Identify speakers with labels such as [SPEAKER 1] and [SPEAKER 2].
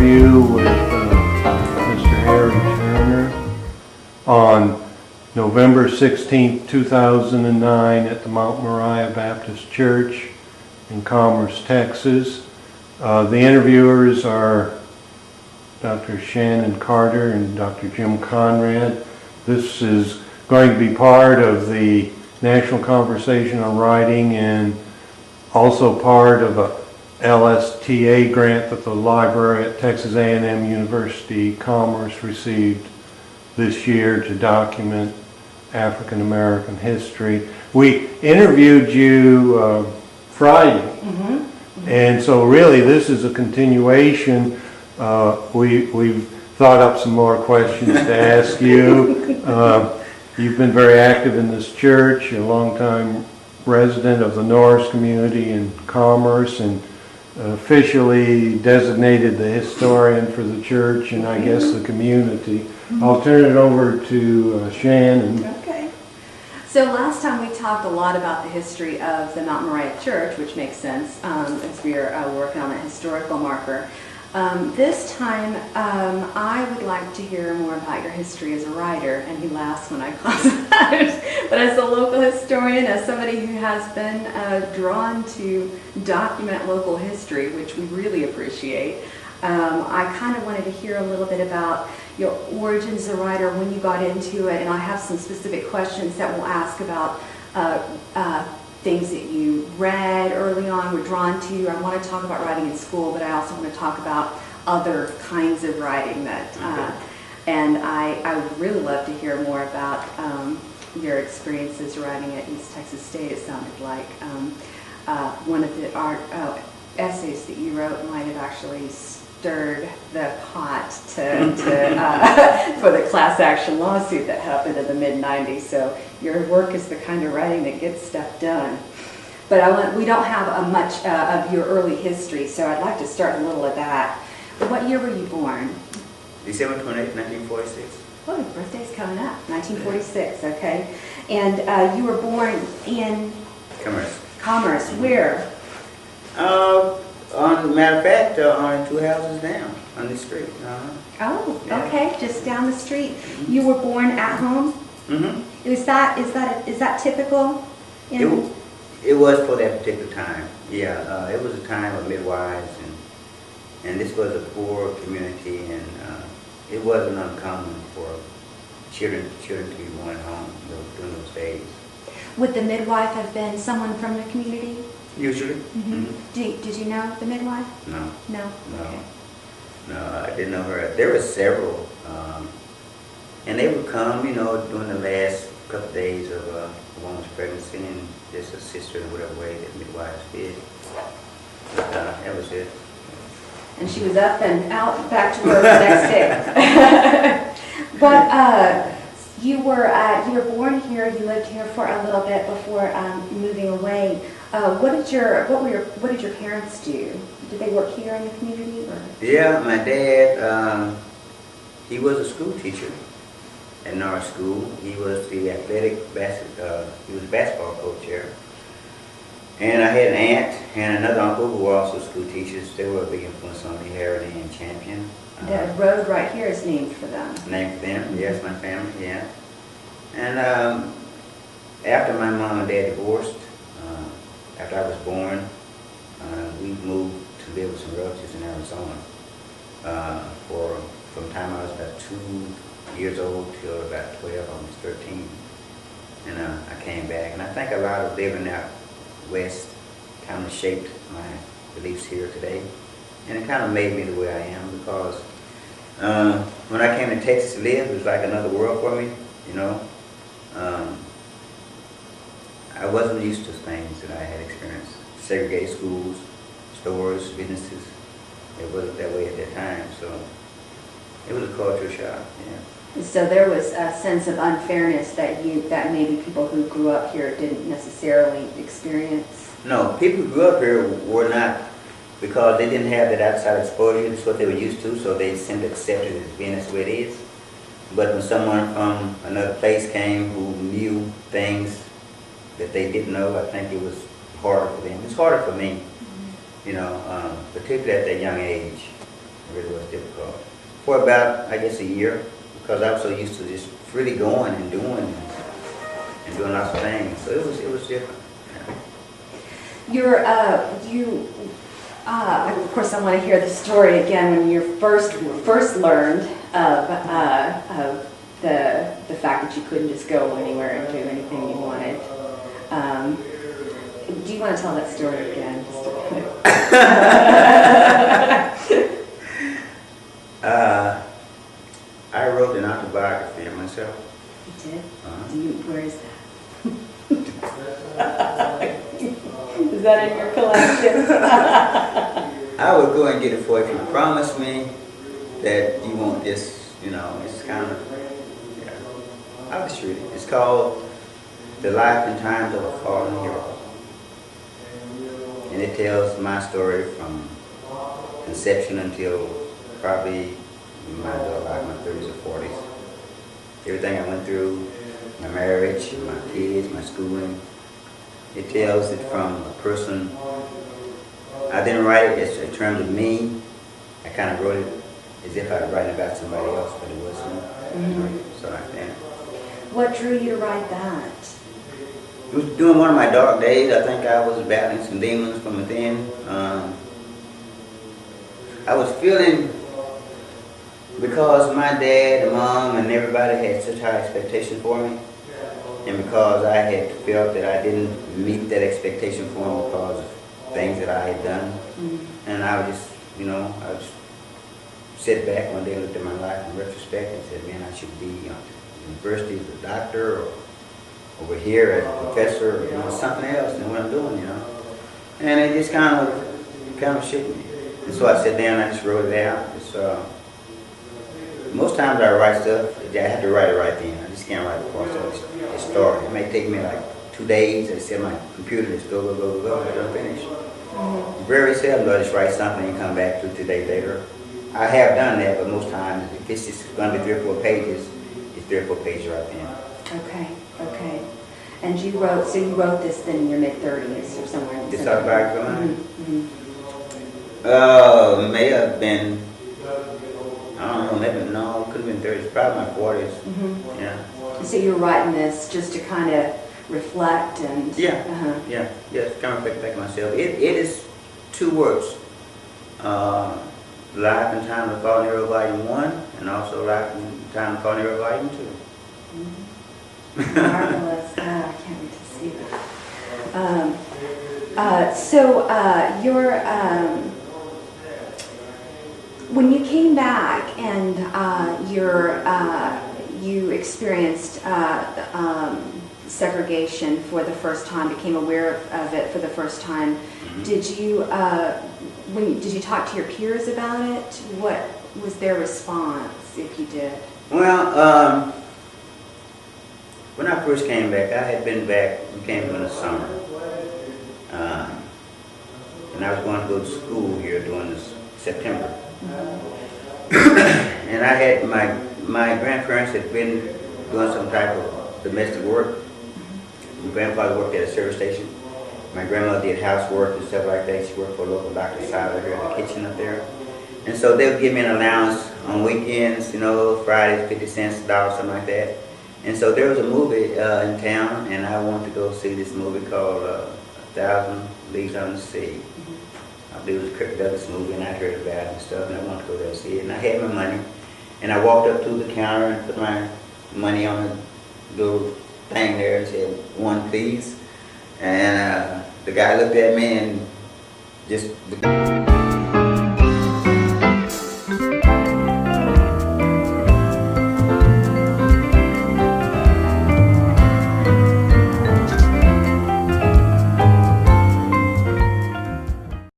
[SPEAKER 1] interview with Mr. Harry Turner on November 16, 2009 at the Mt.Mariah Baptist Church in Commerce, Texas. The interviewers are Dr. Shannon Carter and Dr. Jim Conrad. This is going to be part of the National Conversation on Writing and also part of a LSTA grant that the library at Texas A&M University-Commerce received this year to document African American history. We interviewed you Friday, and so really this is a continuation. We've thought up some more questions to ask you. You've been very active in this church, a longtime resident of the Norris community in Commerce, and officially designated the historian for the church and I guess the community. I'll turn it over to Shannon.
[SPEAKER 2] Okay. So last time we talked a lot about the history of the Mt.Mariah Church, which makes sense as we are working on a historical marker. This time I would like to hear more about your history as a writer, and he laughs when I call it that. But as a local historian, as somebody who has been drawn to document local history, which we really appreciate, I kind of wanted to hear a little bit about your origins as a writer, when you got into it, and I have some specific questions that we'll ask about things that you read early on, were drawn to. I want to talk about writing in school, but I also want to talk about other kinds of writing that, and I would really love to hear more about your experiences writing at East Texas State. It sounded like one of the essays that you wrote might have actually stirred the pot to for the class action lawsuit that happened in the mid-90s. So your work is the kind of writing that gets stuff done. But we don't have much of your early history, so I'd like to start a little of that. What year were you born?
[SPEAKER 3] December 28, 1946.
[SPEAKER 2] Oh, your birthday's coming up, 1946, okay. And you were born in? Commerce, where?
[SPEAKER 3] Matter of fact, on 2 houses down on the street.
[SPEAKER 2] Oh,
[SPEAKER 3] yeah.
[SPEAKER 2] Okay, just down the street. You were born at home?
[SPEAKER 3] Mm-hmm.
[SPEAKER 2] Is that typical?
[SPEAKER 3] It was for that particular time. Yeah, it was a time of midwives, and this was a poor community, and it wasn't uncommon for children to be born at home during those days.
[SPEAKER 2] Would the midwife have been someone from the community?
[SPEAKER 3] Usually.
[SPEAKER 2] Did you know the midwife?
[SPEAKER 3] No.
[SPEAKER 2] No? Okay.
[SPEAKER 3] No, I didn't know her. There were several, and they would come, during the last couple of days of a woman's pregnancy and just assist her in whatever way that midwives did. But that was it.
[SPEAKER 2] And she was up and out, back to work the next day. But you were born here. You lived here for a little bit before moving away. What did your parents do? Did they work here in the community? Or?
[SPEAKER 3] Yeah, my dad, he was a school teacher at Norris School. He was the he was a basketball coach here. And I had an aunt and another uncle who were also school teachers. They were a big influence on me, Harrity and Champion.
[SPEAKER 2] The road right here is named for them.
[SPEAKER 3] Named for them, yes, my family, yeah. And after my mom and dad divorced, after I was born, we moved to live with some relatives in Arizona from the time I was about 2 years old till about 12, almost 13. And I came back, and I think a lot of living out west kind of shaped my beliefs here today. And it kind of made me the way I am, because when I came to Texas to live, it was like another world for me, I wasn't used to things that I had experienced. Segregated schools, stores, businesses. It wasn't that way at that time, so it was a culture shock, yeah.
[SPEAKER 2] So there was a sense of unfairness that maybe people who grew up here didn't necessarily experience?
[SPEAKER 3] No, people who grew up here were not, because they didn't have that outside exposure. That's what they were used to, so they simply accepted it as being that's the way it is. But when someone from another place came who knew things that they didn't know, I think it was harder for them. It's harder for me, particularly at that young age. It really was difficult. For about, I guess, a year, because I was so used to just freely going and doing lots of things. So it was different.
[SPEAKER 2] Of course, I want to hear the story again when you first learned of the fact that you couldn't just go anywhere and do anything you wanted. Do you want to tell that story again?
[SPEAKER 3] I wrote an autobiography of myself.
[SPEAKER 2] You did?
[SPEAKER 3] Uh-huh.
[SPEAKER 2] Where is that? Is that in your collection?
[SPEAKER 3] I would go and get it for you if you promise me that you won't just, it's kind of, yeah. I'll just read it. It's called The Life and Times of a Fallen Hero. And it tells my story from conception until probably my 30s or 40s. Everything I went through, my marriage, my kids, my schooling. It tells it from a person. I didn't write it in terms of me. I kind of wrote it as if I was writing about somebody else, but it wasn't.
[SPEAKER 2] Mm-hmm.
[SPEAKER 3] So like that.
[SPEAKER 2] What drew you to write that?
[SPEAKER 3] It was during one of my dark days. I think I was battling some demons from within. I was feeling, because my dad and mom and everybody had such high expectations for me, and because I had felt that I didn't meet that expectation for them because of things that I had done, and I would just, I would sit back one day and looked at my life in retrospect and said, man, I should be university as a doctor, or over here as a professor, or something else than what I'm doing, And it just kind of shook me. And so I sat down and I just wrote it out. Most times I write stuff, I have to write it right then. I just can't write it before it starts. It may take me like 2 days. I sit on my computer, just go, until I'm finished. Very seldom do I just write something and come back 2 or 3 days later. I have done that, but most times, if it's just going to be 3 or 4 pages, it's 3 or 4 pages right then.
[SPEAKER 2] Okay. And you wrote this then in your mid-30s or somewhere in the
[SPEAKER 3] This autobiography of mine?
[SPEAKER 2] Mm-hmm.
[SPEAKER 3] May have been, I don't know, maybe, no, it could have been 30s, probably my 40s.
[SPEAKER 2] Mm-hmm.
[SPEAKER 3] Yeah.
[SPEAKER 2] So you're writing this just to kind of reflect and...
[SPEAKER 3] Yeah, kind of reflect back on myself. It is 2 works. Life and Time of a Fallen Hero Volume 1, and also Life and Time of a Fallen Hero Volume 2.
[SPEAKER 2] Mm-hmm. Marvelous. I can't wait to see that. When you came back and you experienced segregation for the first time, became aware of it for the first time,
[SPEAKER 3] Mm-hmm.
[SPEAKER 2] did you talk to your peers about it? What was their response, if you did?
[SPEAKER 3] Well, when I first came back, I had been back, we came in the summer. And I was going to go to school here during this September. And I had, my grandparents had been doing some type of domestic work. My grandfather worked at a service station. My grandmother did housework and stuff like that. She worked for a local doctor Siler here in the kitchen up there. And so they would give me an allowance on weekends, Fridays, 50 cents, $1, something like that. And so there was a movie in town, and I wanted to go see this movie called 1,000 Leagues Under the Sea. I believe it was a Kirk Douglas movie, and I heard about it and stuff, and I wanted to go there and see it. And I had my money, and I walked up to the counter and put my money on the little thing there and said, "1, please." And the guy looked at me and just...